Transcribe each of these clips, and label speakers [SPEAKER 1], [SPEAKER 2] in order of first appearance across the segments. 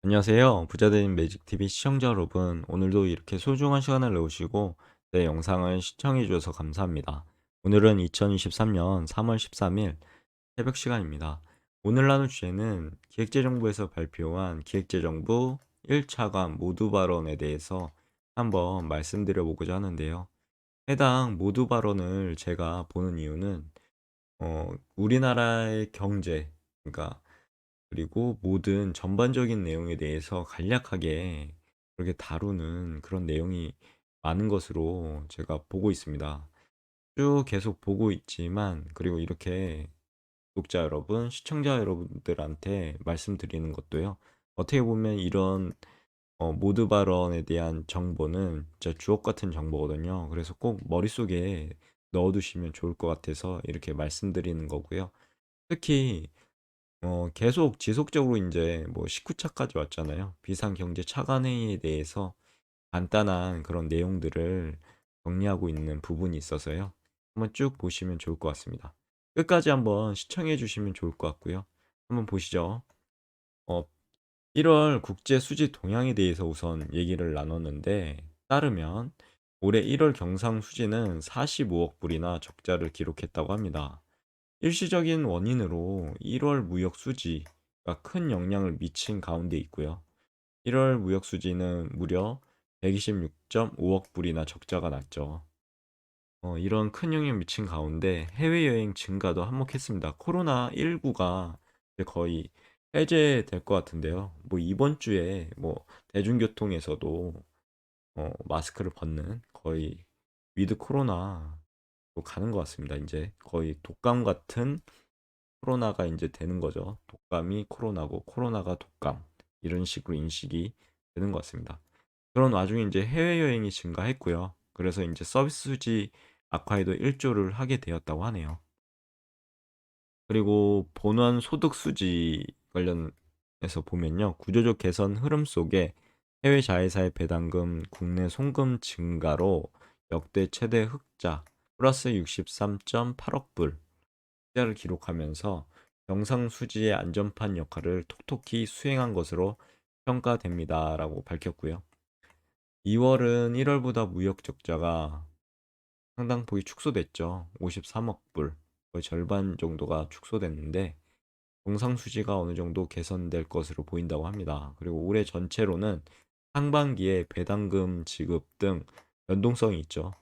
[SPEAKER 1] 안녕하세요. 부자된 매직TV 시청자 여러분. 오늘도 이렇게 소중한 시간을 내오시고 내 영상을 시청해 주셔서 감사합니다. 오늘은 2023년 3월 13일 새벽 시간입니다. 오늘 나눌 주제는 기획재정부에서 발표한 기획재정부 1차관 모두 발언에 대해서 한번 말씀드려 보고자 하는데요. 해당 모두 발언을 제가 보는 이유는 우리나라의 경제, 그러니까 그리고 모든 전반적인 내용에 대해서 간략하게 그렇게 다루는 그런 내용이 많은 것으로 제가 보고 있습니다. 쭉 계속 보고 있지만, 그리고 이렇게 독자 여러분, 시청자 여러분들한테 말씀드리는 것도요. 어떻게 보면 이런 모드 발언에 대한 정보는 진짜 주옥 같은 정보거든요. 그래서 꼭 머릿속에 넣어두시면 좋을 것 같아서 이렇게 말씀드리는 거고요. 특히 계속 지속적으로 이제 뭐 19차까지 왔잖아요. 비상경제 차관회의에 대해서 간단한 그런 내용들을 정리하고 있는 부분이 있어서요. 한번 쭉 보시면 좋을 것 같습니다. 끝까지 한번 시청해 주시면 좋을 것 같고요. 한번 보시죠. 어, 1월 국제 수지 동향에 대해서 우선 얘기를 나눴는데, 따르면 올해 1월 경상 수지는 45억 불이나 적자를 기록했다고 합니다. 일시적인 원인으로 1월 무역 수지가 큰 영향을 미친 가운데 있고요. 1월 무역 수지는 무려 126.5억 불이나 적자가 났죠. 이런 큰 영향을 미친 가운데 해외여행 증가도 한몫했습니다. 코로나19가 거의 해제될 것 같은데요. 뭐 이번 주에 뭐 대중교통에서도 마스크를 벗는 거의 위드 코로나 가는 것 같습니다. 이제 거의 독감 같은 코로나가 이제 되는 거죠. 독감이 코로나고 코로나가 독감 이런 식으로 인식이 되는 것 같습니다. 그런 와중에 이제 해외여행이 증가했고요. 그래서 이제 서비스 수지 악화에도 일조를 하게 되었다고 하네요. 그리고 본원 소득 수지 관련해서 보면요. 구조적 개선 흐름 속에 해외 자회사의 배당금, 국내 송금 증가로 역대 최대 흑자 플러스 63.8억 불 흑자를 기록하면서 경상수지의 안전판 역할을 톡톡히 수행한 것으로 평가됩니다라고 밝혔고요. 2월은 1월보다 무역 적자가 상당폭이 축소됐죠. 53억 불, 거의 절반 정도가 축소됐는데 경상수지가 어느 정도 개선될 것으로 보인다고 합니다. 그리고 올해 전체로는 상반기에 배당금 지급 등 변동성이 있죠.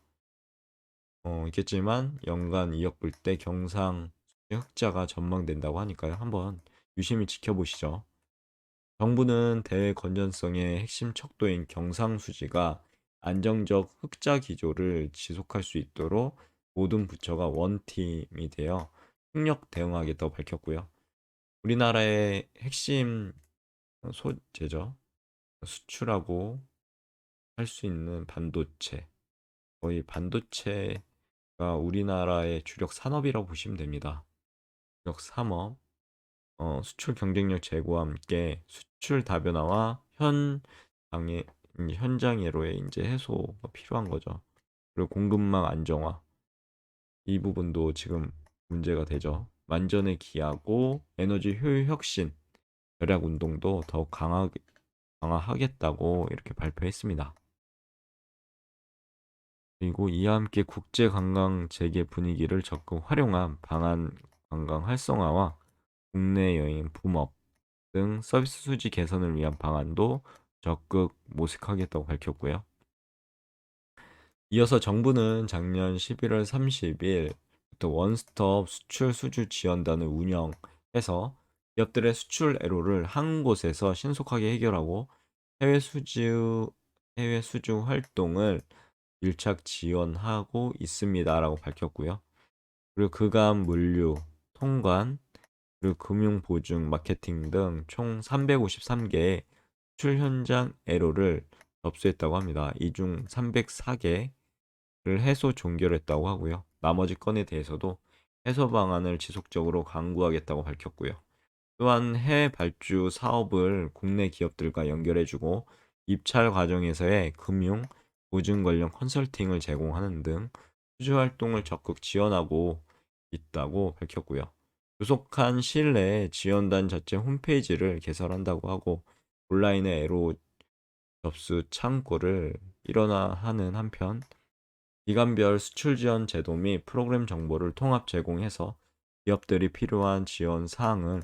[SPEAKER 1] 있겠지만 연간 2억 불대 경상 흑자가 전망된다고 하니까요. 한번 유심히 지켜보시죠. 정부는 대외 건전성의 핵심 척도인 경상수지가 안정적 흑자 기조를 지속할 수 있도록 모든 부처가 원팀이 되어 협력 대응하겠다고 밝혔고요. 우리나라의 핵심 소재죠. 수출하고 할 수 있는 반도체. 거의 반도체가 우리나라의 주력 산업이라고 보시면 됩니다. 주력 산업. 수출 경쟁력 제고와 함께 수출 다변화와 현장 애로의 이제 해소가 필요한 거죠. 그리고 공급망 안정화 이 부분도 지금 문제가 되죠. 만전에 기하고 에너지 효율 혁신 절약 운동도 더욱 강화하겠다고 이렇게 발표했습니다. 그리고 이와 함께 국제 관광 재개 분위기를 적극 활용한 방한 관광 활성화와 국내 여행 붐업 등 서비스 수지 개선을 위한 방안도 적극 모색하겠다고 밝혔고요. 이어서 정부는 작년 11월 30일부터 원스톱 수출 수주 지원단을 운영해서 기업들의 수출 애로를 한 곳에서 신속하게 해결하고 해외 수주 해외 수주 활동을 밀착 지원하고 있습니다라고 밝혔고요. 그리고 그간 물류, 통관, 그리고 금융 보증, 마케팅 등 총 353개의 수출 현장 애로를 접수했다고 합니다. 이 중 304개를 해소 종결했다고 하고요. 나머지 건에 대해서도 해소 방안을 지속적으로 강구하겠다고 밝혔고요. 또한 해외 발주 사업을 국내 기업들과 연결해주고 입찰 과정에서의 금융, 보증 관련 컨설팅을 제공하는 등 수주 활동을 적극 지원하고 있다고 밝혔고요. 조속한 시일 내에 지원단 자체 홈페이지를 개설한다고 하고 온라인의 애로 접수 창구를 일원화하는 한편 기관별 수출 지원 제도 및 프로그램 정보를 통합 제공해서 기업들이 필요한 지원 사항을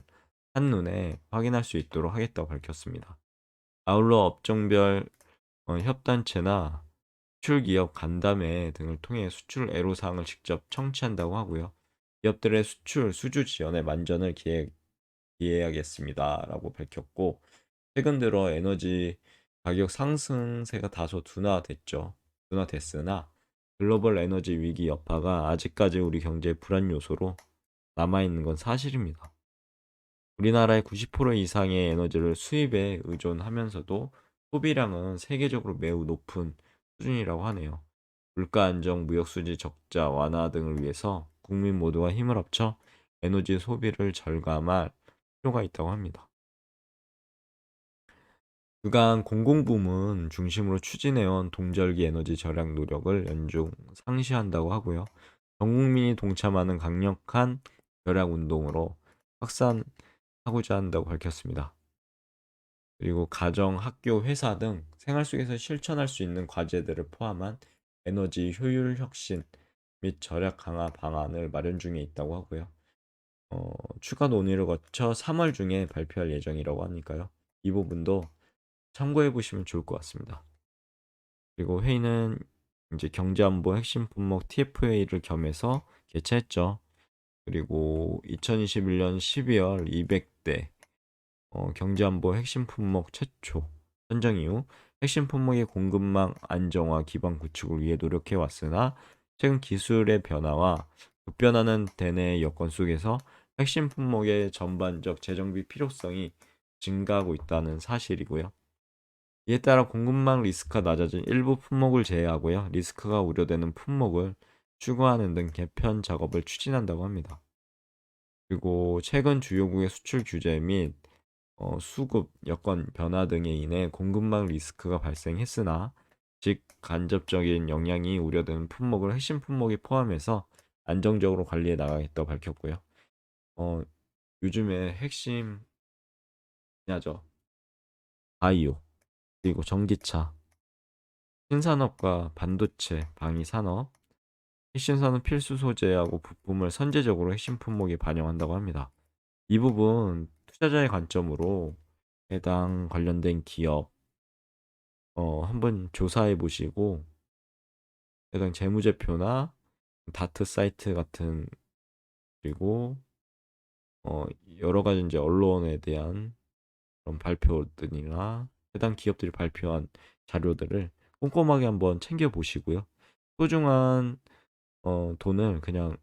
[SPEAKER 1] 한눈에 확인할 수 있도록 하겠다고 밝혔습니다. 아울러 업종별 협단체나 수출기업 간담회 등을 통해 수출 애로사항을 직접 청취한다고 하고요. 기업들의 수출 수주 지원에 만전을 기해야겠습니다라고 밝혔고, 최근 들어 에너지 가격 상승세가 다소 둔화됐으나 글로벌 에너지 위기 여파가 아직까지 우리 경제의 불안 요소로 남아있는 건 사실입니다. 우리나라의 90% 이상의 에너지를 수입에 의존하면서도 소비량은 세계적으로 매우 높은 수준이라고 하네요. 물가 안정, 무역 수지 적자 완화 등을 위해서 국민 모두가 힘을 합쳐 에너지 소비를 절감할 필요가 있다고 합니다. 그간 공공부문 중심으로 추진해온 동절기 에너지 절약 노력을 연중 상시한다고 하고요. 전 국민이 동참하는 강력한 절약 운동으로 확산하고자 한다고 밝혔습니다. 그리고 가정, 학교, 회사 등 생활 속에서 실천할 수 있는 과제들을 포함한 에너지 효율 혁신 및 절약 강화 방안을 마련 중에 있다고 하고요. 추가 논의를 거쳐 3월 중에 발표할 예정이라고 하니까요. 이 부분도 참고해 보시면 좋을 것 같습니다. 그리고 회의는 이제 경제안보 핵심 품목 TF회의를 겸해서 개최했죠. 그리고 2021년 12월 200대 경제안보 핵심 품목 최초 선정 이후 핵심 품목의 공급망 안정화 기반 구축을 위해 노력해 왔으나 최근 기술의 변화와 급변하는 대내 여건 속에서 핵심 품목의 전반적 재정비 필요성이 증가하고 있다는 사실이고요. 이에 따라 공급망 리스크가 낮아진 일부 품목을 제외하고요. 리스크가 우려되는 품목을 추구하는 등 개편 작업을 추진한다고 합니다. 그리고 최근 주요국의 수출 규제 및 수급 여건 변화 등에 인해 공급망 리스크가 발생했으나 간접적인 영향이 우려되는 품목을 핵심 품목에 포함해서 안정적으로 관리해 나가겠다고 밝혔고요. 어, 요즘에 핵심 분야죠. 바이오, 그리고 전기차, 신산업과 반도체, 방위 산업, 핵심 산업 필수 소재하고 부품을 선제적으로 핵심 품목에 반영한다고 합니다. 이 부분 투자자의 관점으로 해당 관련된 기업 한번 조사해 보시고 해당 재무제표나 다트 사이트 같은 그리고 어 여러 가지 이제 언론에 대한 그런 발표들이나 해당 기업들이 발표한 자료들을 꼼꼼하게 한번 챙겨 보시고요. 소중한 돈을 그냥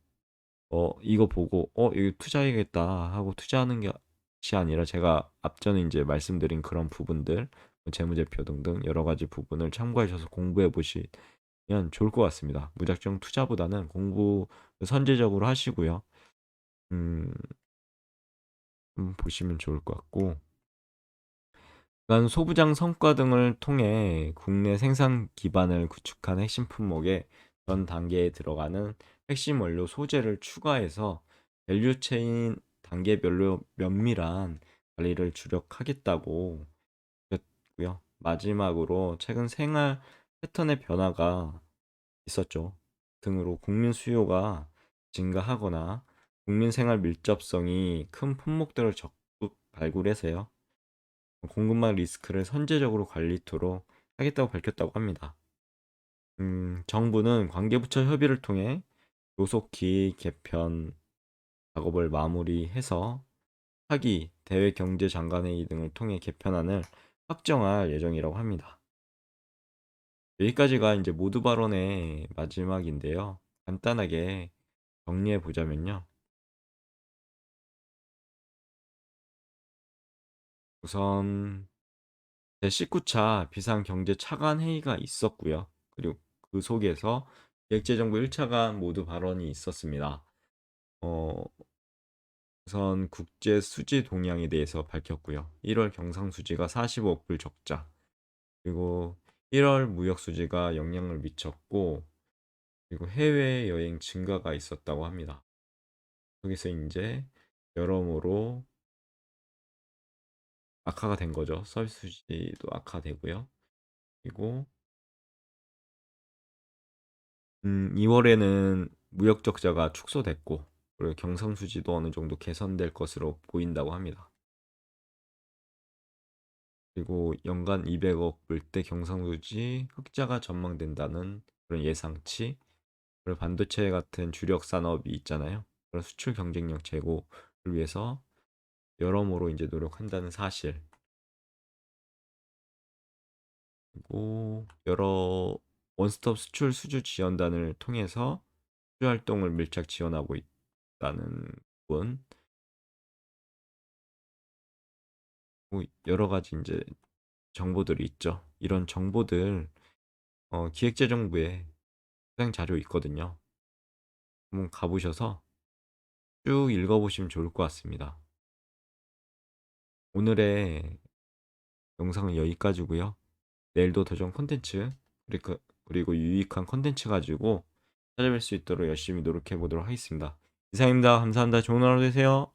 [SPEAKER 1] 이거 보고 이거 투자해야겠다 하고 투자하는 것이 아니라 제가 앞전에 이제 말씀드린 그런 부분들 뭐 재무제표 등등 여러 가지 부분을 참고하셔서 공부해 보시면 좋을 것 같습니다. 무작정 투자보다는 공부 선제적으로 하시고요. 음, 보시면 좋을 것 같고 그간 소부장 성과 등을 통해 국내 생산 기반을 구축한 핵심 품목의 전 단계에 들어가는 핵심 원료 소재를 추가해서 밸류체인 단계별로 면밀한 관리를 주력하겠다고 했고요. 마지막으로 최근 생활 패턴의 변화가 있었죠. 등으로 국민 수요가 증가하거나 국민 생활 밀접성이 큰 품목들을 적극 발굴해서요. 공급망 리스크를 선제적으로 관리토록 하겠다고 밝혔다고 합니다. 정부는 관계부처 협의를 통해 조속히 개편 작업을 마무리해서 차기 대외 경제장관회의 등을 통해 개편안을 확정할 예정이라고 합니다. 여기까지가 이제 모두 발언의 마지막인데요. 간단하게 정리해 보자면요. 우선 제19차 비상경제차관회의가 있었고요. 그리고 그 속에서 기획재정부 1차관 모두 발언이 있었습니다. 어, 우선 국제 수지 동향에 대해서 밝혔고요. 1월 경상 수지가 45억 불 적자, 그리고 1월 무역 수지가 영향을 미쳤고, 그리고 해외 여행 증가가 있었다고 합니다. 여기서 이제 여러모로 악화가 된 거죠. 서비스 수지도 악화되고요. 그리고 2월에는 무역 적자가 축소됐고 그리고 경상수지도 어느 정도 개선될 것으로 보인다고 합니다. 그리고 연간 200억 불대 경상수지 흑자가 전망된다는 그런 예상치. 그리고 반도체 같은 주력 산업이 있잖아요. 그런 수출 경쟁력 제고를 위해서 여러모로 이제 노력한다는 사실. 그리고 여러 원스톱 수출 수주 지원단을 통해서 수주 활동을 밀착 지원하고 있다는 부분. 뭐 여러 가지 이제 정보들이 있죠. 이런 정보들 기획재정부에 수행 자료 있거든요. 한번 가보셔서 쭉 읽어보시면 좋을 것 같습니다. 오늘의 영상은 여기까지고요. 내일도 더 좋은 콘텐츠 그리고 유익한 콘텐츠 가지고 찾아뵐 수 있도록 열심히 노력해 보도록 하겠습니다. 이상입니다. 감사합니다. 좋은 하루 되세요.